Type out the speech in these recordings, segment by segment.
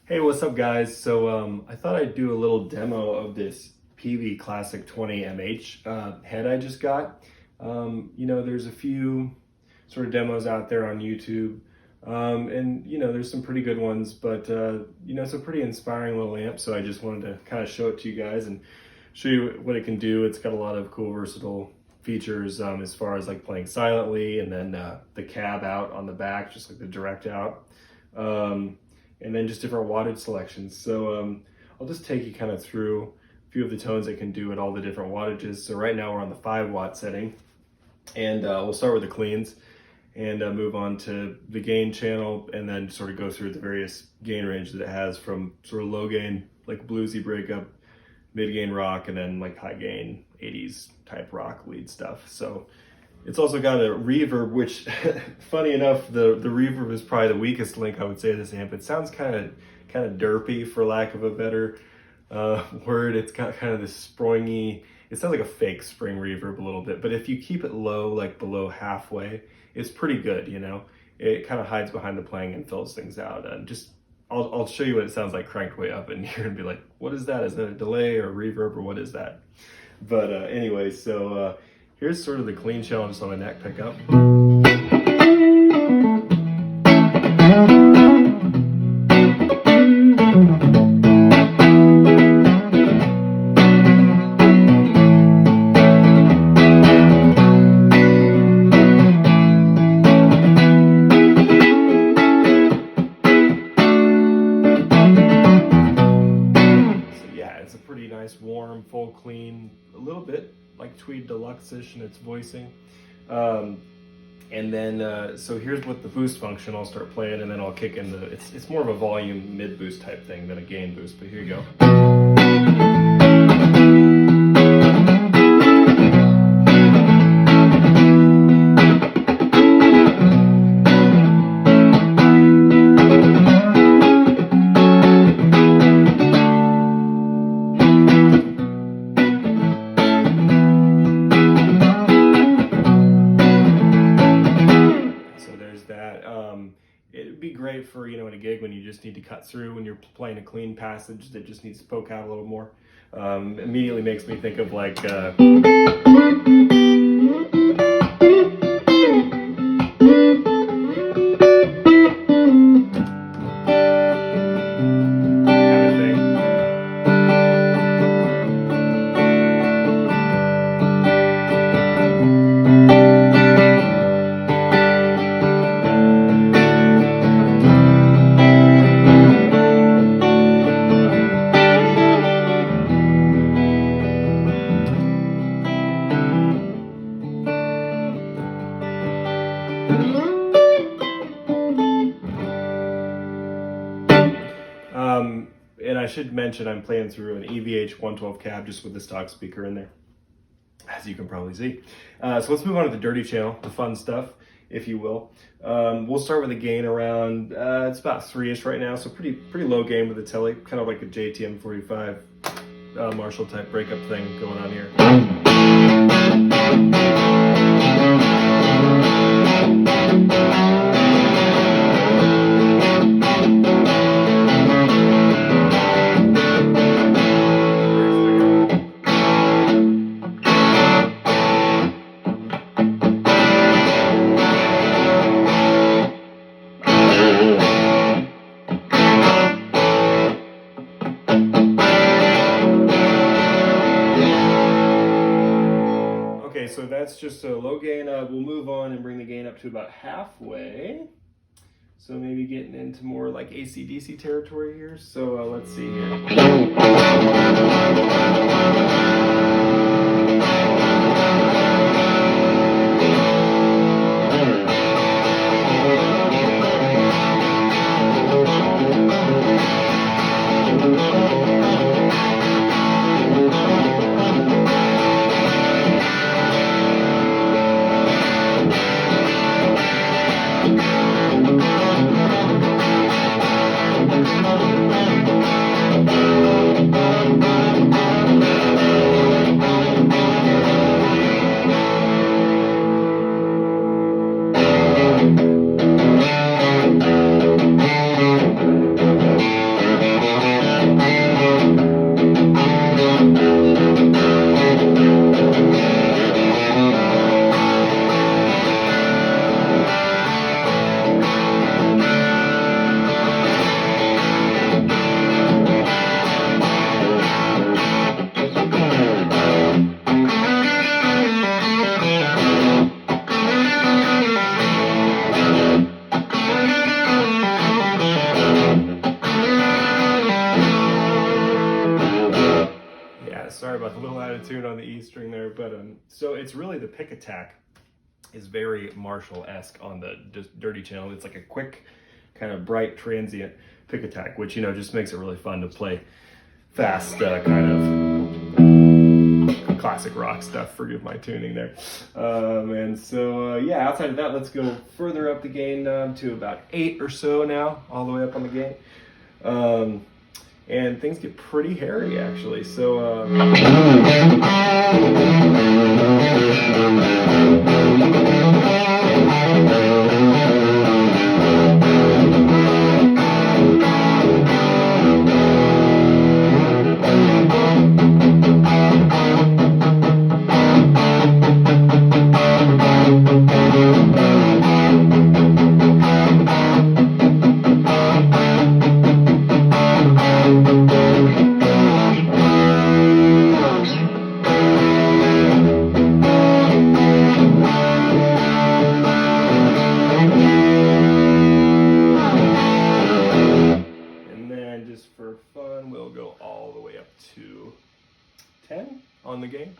Hey, what's up guys? So I thought I'd do a little demo of this Peavey Classic 20 MH head I just got. There's a few sort of demos out there on YouTube, and there's some pretty good ones, but it's a pretty inspiring little amp, so I just wanted to kind of show it to you guys and show you what it can do. It's got a lot of cool versatile features as far as like playing silently, and then the cab out on the back, just like the direct out. And then just different wattage selections. So I'll just take you kind of through a few of the tones it can do at all the different wattages. So right now we're on the 5-watt setting, and we'll start with the cleans and move on to the gain channel, and then sort of go through the various gain range that it has, from sort of low gain, like bluesy breakup, mid gain rock, and then like high gain 80s type rock lead stuff. So it's also got a reverb, which funny enough, the reverb is probably the weakest link I would say of this amp. It sounds kind of derpy, for lack of a better word. It's got kind of this springy, it sounds like a fake spring reverb a little bit, but if you keep it low, like below halfway, it's pretty good, It kind of hides behind the playing and fills things out. And I'll show you what it sounds like cranked way up, and you're gonna be like, what is that? Is that a delay or a reverb, or what is that? But anyway, so here's sort of the clean channel just on my neck pickup. It's a pretty nice, warm, full clean, a little bit like Tweed Deluxe-ish in its voicing. And then, so here's what the boost function, I'll start playing, and then I'll kick in it's more of a volume mid-boost type thing than a gain boost, but here you go. It'd be great for, in a gig when you just need to cut through, when you're playing a clean passage that just needs to poke out a little more. Immediately makes me think of like and I should mention I'm playing through an EVH 112 cab just with the stock speaker in there, as you can probably see. So let's move on to the dirty channel, the fun stuff, if you will. We'll start with a gain around, it's about 3-ish right now, so pretty low gain with the telly, kind of like a JTM 45 Marshall type breakup thing going on here. So that's just a low gain. We'll move on and bring the gain up to about halfway. So maybe getting into more like AC/DC territory here. So let's see here. Sorry about the little out of tune on the E string there, but so it's really the pick attack is very Marshall-esque on the dirty channel. It's like a quick, kind of bright, transient pick attack, which, you know, just makes it really fun to play fast, kind of classic rock stuff. Forgive my tuning there. And so, yeah, outside of that, let's go further up the gain knob to about 8 or so now, all the way up on the gain. And things get pretty hairy, actually. So, for fun, we'll go all the way up to 10 on the gain.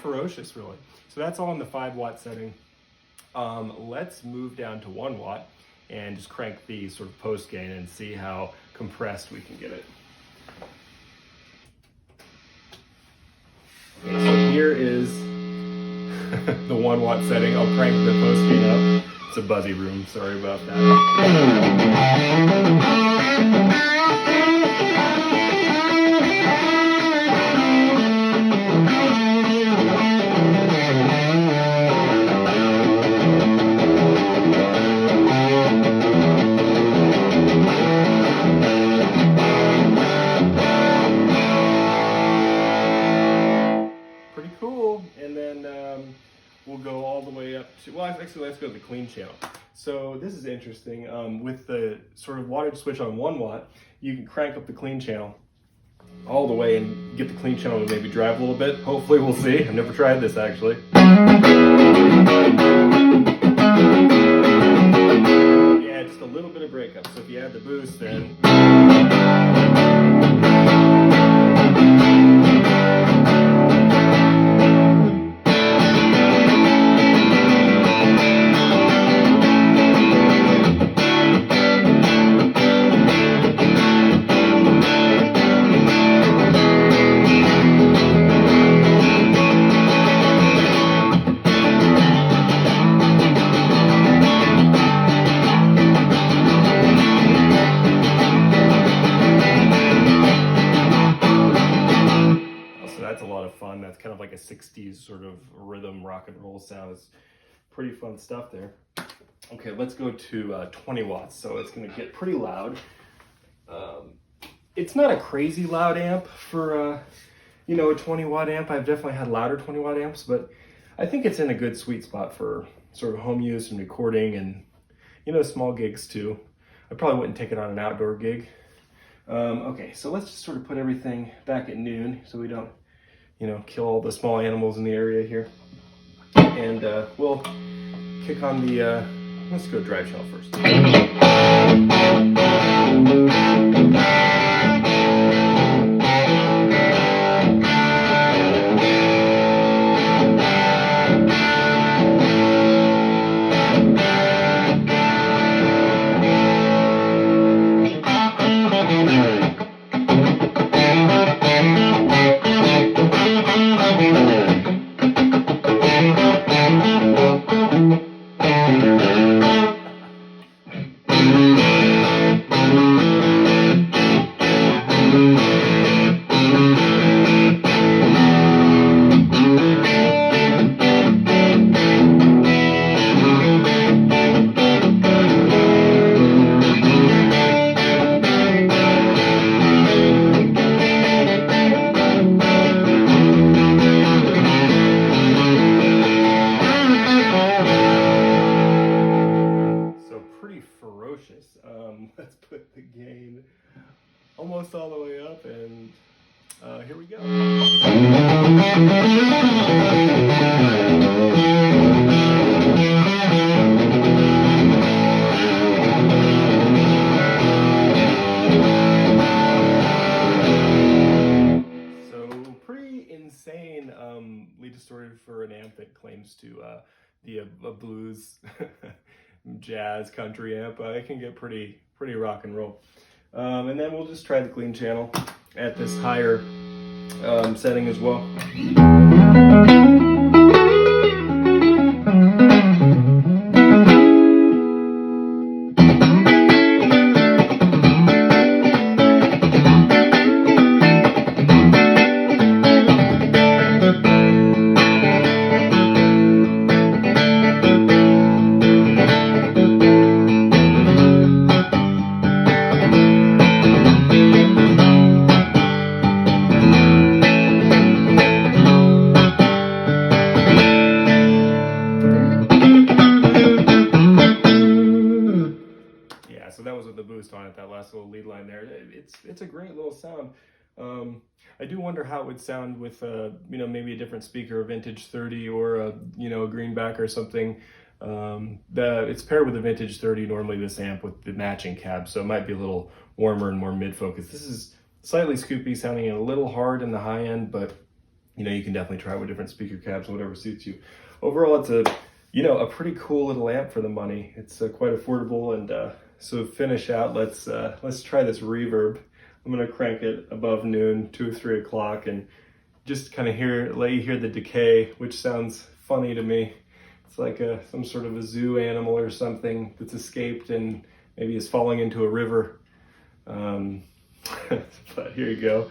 Ferocious, really. So that's all in the 5-watt setting. Let's move down to 1 watt and just crank the sort of post gain and see how compressed we can get it. Okay, so here is the 1 watt setting. I'll crank the post gain up. It's a buzzy room, sorry about that. We'll go all the way up to, well, actually, let's go to the clean channel. So this is interesting. With the sort of wattage switch on 1 watt, you can crank up the clean channel all the way and get the clean channel to maybe drive a little bit. Hopefully, we'll see. I've never tried this, actually. Yeah, just a little bit of breakup. So if you add the boost, then... fun. That's kind of like a 60s sort of rhythm rock and roll sound. It's pretty fun stuff there. Okay, let's go to 20 watts. So it's going to get pretty loud. It's not a crazy loud amp for, you know, a 20 watt amp. I've definitely had louder 20 watt amps, but I think it's in a good sweet spot for sort of home use and recording and, you know, small gigs too. I probably wouldn't take it on an outdoor gig. Okay, so let's just sort of put everything back at noon so we don't, you know, kill all the small animals in the area here. And we'll kick on the, let's go drive channel first. go. Insane lead distorted for an amp that claims to be a blues, jazz, country amp. It can get pretty rock and roll. And then we'll just try the clean channel at this higher setting as well. So that was with the boost on it, that last little lead line there. It's a great little sound. I do wonder how it would sound with maybe a different speaker, a vintage 30 or a greenback or something. It's paired with a vintage 30 normally, this amp, with the matching cab, so it might be a little warmer and more mid-focus. This is slightly scoopy, sounding a little hard in the high end, but you can definitely try it with different speaker cabs, whatever suits you. Overall, it's a pretty cool little amp for the money. It's quite affordable. And so to finish out, let's try this reverb. I'm gonna crank it above noon, 2 or 3 o'clock, and just kind of let you hear the decay, which sounds funny to me. It's like some sort of a zoo animal or something that's escaped and maybe is falling into a river. But here you go.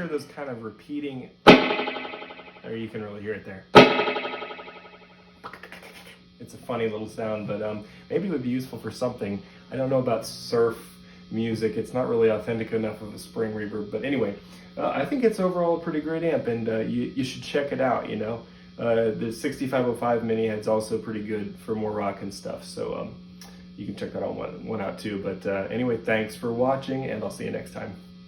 Those kind of repeating, or you can really hear it there. It's a funny little sound, but maybe it would be useful for something. I don't know about surf music. It's not really authentic enough of a spring reverb, but anyway, I think it's overall a pretty great amp, and you should check it out. The 6505 mini head's also pretty good for more rock and stuff, so you can check that one out too. But anyway, thanks for watching, and I'll see you next time.